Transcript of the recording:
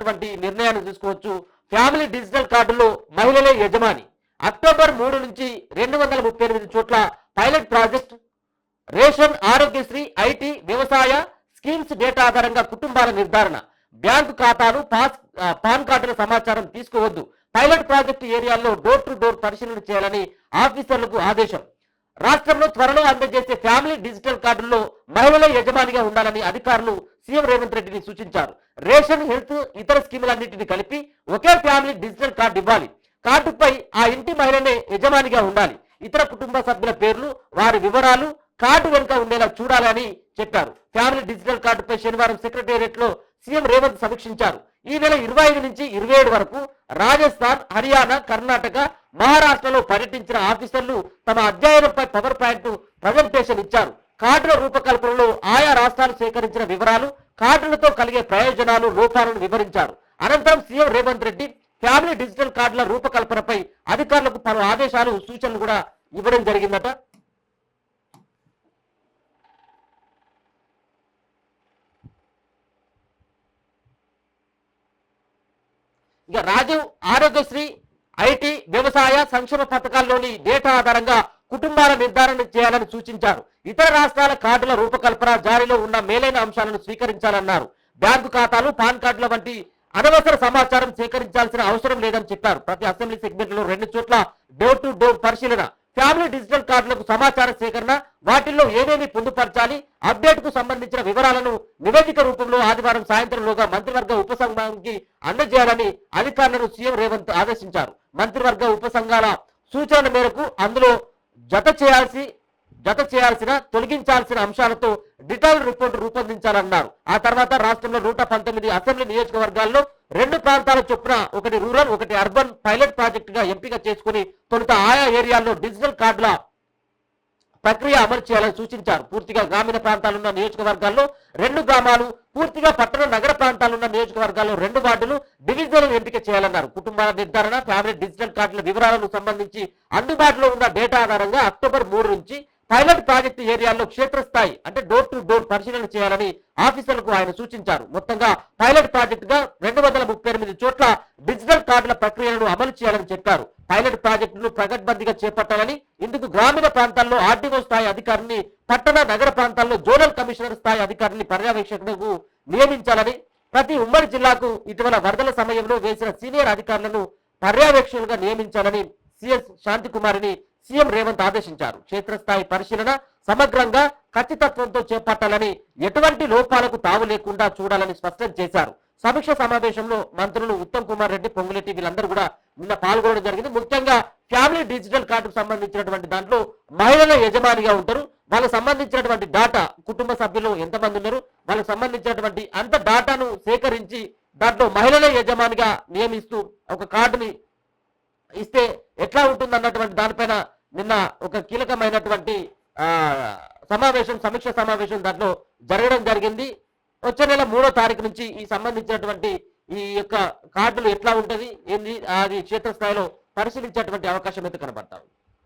సంబంధించినటువంటి నిర్ణయాన్ని తీసుకోవచ్చు. ఫ్యామిలీ డిజిటల్ కార్డులో మహిళలే యజమాని. అక్టోబర్ 3 నుంచి 238 చోట్ల pilot project. Ration, Aarogyasri, IT, వ్యవసాయ స్కీమ్స్ డేటా ఆధారంగా కుటుంబాల నిర్ధారణ. బ్యాంకు ఖాతాలు, పాన్ కార్డుల సమాచారం తీసుకోవద్దు. పైలట్ ప్రాజెక్టు ఏరియాల్లో డోర్ టు డోర్ పరిశీలన చేయాలని ఆఫీసర్లకు ఆదేశం. రాష్ట్రంలో త్వరలో అందజేసే ఫ్యామిలీ డిజిటల్ కార్డుల్లో మహిళలే యజమానిగా ఉండాలని అధికారులు సీఎం రేవంత్ రెడ్డిని సూచించారు. రేషన్, హెల్త్, ఇతర స్కీములన్నింటినీ కలిపి ఒకే ఫ్యామిలీ డిజిటల్ కార్డు ఇవ్వాలి. కార్డుపై ఆ ఇంటి మహిళనే యజమానిగా ఉండాలి. ఇతర కుటుంబ సభ్యుల పేర్లు, వారి వివరాలు కార్డు వెనుక ఉండేలా చూడాలని చెప్పారు. ఫ్యామిలీ డిజిటల్ కార్డుపై శనివారం సెక్రటేరియట్ లో సీఎం రేవంత్ సమీక్షించారు. ఈ నెల 25 నుంచి 27 వరకు రాజస్థాన్, హర్యానా, కర్ణాటక, మహారాష్ట్రలో పర్యటించిన ఆఫీసర్లు తమ అధ్యయనంపై పవర్ పాయింట్ ప్రజెంటేషన్ ఇచ్చారు. కార్డుల రూపకల్పనలో ఆయా రాష్ట్రాలు సేకరించిన వివరాలు, కార్డులతో కలిగే ప్రయోజనాలు, లోపాలను వివరించారు. అనంతరం CM Revanth Reddy family digital కార్డుల రూపకల్పనపై అధికారులకు పలు ఆదేశాలు, సూచనలు కూడా ఇవ్వడం జరిగిందట. ఇక రాజీవ్, ఆరోగ్యశ్రీ, ఐటీ, వ్యవసాయ సంక్షేమ పథకాల్లోని డేటా ఆధారంగా కుటుంబాల నిర్ధారణ చేయాలని సూచించారు. ఇతర రాష్ట్రాల కార్డుల రూపకల్పన, జారీలో ఉన్న మేలైన అంశాలను స్వీకరించాలన్నారు. బ్యాంకు ఖాతాలు, పాన్ కార్డుల వంటి అనవసర సమాచారం సేకరించాల్సిన అవసరం లేదని చెప్పారు. ప్రతి అసెంబ్లీ సెగ్మెంట్ లో 2 చోట్ల డోర్ టు డోర్ పరిశీలన. ఫ్యామిలీ డిజిటల్ కార్డులకు సమాచార సేకరణ, వాటిల్లో ఏమేమి పొందుపరచాలి, అప్డేట్ కు సంబంధించిన వివరాలను నివేదిక రూపంలో ఆదివారం సాయంత్రంలోగా మంత్రివర్గ ఉపసంఘానికి అందజేయాలని అధికారులను సీఎం రేవంత్ ఆదేశించారు. మంత్రివర్గ ఉపసంఘాల సూచనల మేరకు అందులో జత చేయాల్సిన తొలగించాల్సిన అంశాలతో డీటెయిల్ రిపోర్ట్ రూపొందించాలన్నారు. ఆ తర్వాత రాష్ట్రంలో 119 అసెంబ్లీ నియోజకవర్గాల్లో 2 ప్రాంతాల చొప్పున, ఒకటి రూరల్, ఒకటి అర్బన్ పైలట్ ప్రాజెక్ట్ గా ఎంపిక చేసుకుని తొలుత ఆయా ఏరియాల్లో డిజిటల్ కార్డుల ప్రక్రియ అమలు చేయాలని సూచించారు. పూర్తిగా గ్రామీణ ప్రాంతాలున్న నియోజకవర్గాల్లో 2 గ్రామాలు, పూర్తిగా పట్టణ నగర ప్రాంతాలున్న నియోజకవర్గాల్లో 2 వార్డులు డివిజన్లు ఎంపిక చేయాలన్నారు. కుటుంబాల నిర్ధారణ, ఫ్యామిలీ డిజిటల్ కార్డుల వివరాలను సంబంధించి అందుబాటులో ఉన్న డేటా ఆధారంగా అక్టోబర్ 3 నుంచి పైలట్ ప్రాజెక్టు ఏరియాల్లో క్షేత్రస్థాయి అంటే డోర్ టు డోర్ పరిశీలన చేయాలని ఆఫీసర్లకు ఆయన సూచించారు. మొత్తంగా పైలట్ ప్రాజెక్టుగా 238 చోట్ల డిజిటల్ కార్డుల ప్రక్రియలను అమలు చేయాలని చెప్పారు. పైలట్ ప్రాజెక్టును ప్రగడ్బందీగా చేపట్టాలని, ఇందుకు గ్రామీణ ప్రాంతాల్లో ఆర్డీఓ స్థాయి అధికారిని, పట్టణ నగర ప్రాంతాల్లో జోనల్ కమిషనర్ స్థాయి అధికారిని పర్యవేక్షకులకు నియమించాలని, ప్రతి ఉమ్మడి జిల్లాకు ఇటీవల వరదల సమయంలో వేసిన సీనియర్ అధికారులను పర్యవేక్షకులుగా నియమించాలని సిఎస్ శాంతికుమారిని సీఎం రేవంత్ ఆదేశించారు. క్షేత్రస్థాయి పరిశీలన సమగ్రంగా, ఖచ్చితత్వంతో చేపట్టాలని, ఎటువంటి లోపాలకు తావు లేకుండా చూడాలని స్పష్టం చేశారు. సమీక్ష సమావేశంలో మంత్రులు ఉత్తమ్ కుమార్ రెడ్డి, పొంగులేటి వీళ్ళందరూ కూడా నిన్న పాల్గొనడం జరిగింది. ముఖ్యంగా ఫ్యామిలీ డిజిటల్ కార్డుకు సంబంధించినటువంటి దాంట్లో మహిళల యజమానిగా ఉంటారు. వాళ్ళకు సంబంధించినటువంటి డాటా, కుటుంబ సభ్యులు ఎంతమంది ఉన్నారు, వాళ్ళకు సంబంధించినటువంటి అంత డాటాను సేకరించి దాంట్లో మహిళలే యజమానిగా నియమిస్తూ ఒక కార్డుని ఇస్తే ఎట్లా ఉంటుంది అన్నటువంటి దానిపైన నిన్న ఒక కీలకమైనటువంటి సమీక్ష సమావేశం దాంట్లో జరగడం జరిగింది. వచ్చే నెల 3వ తారీఖు నుంచి ఈ సంబంధించినటువంటి ఈ యొక్క కార్డులు ఎట్లా ఉంటది ఏంది అది క్షేత్రస్థాయిలో పరిశీలించేటువంటి అవకాశం అయితే కనబడతారు.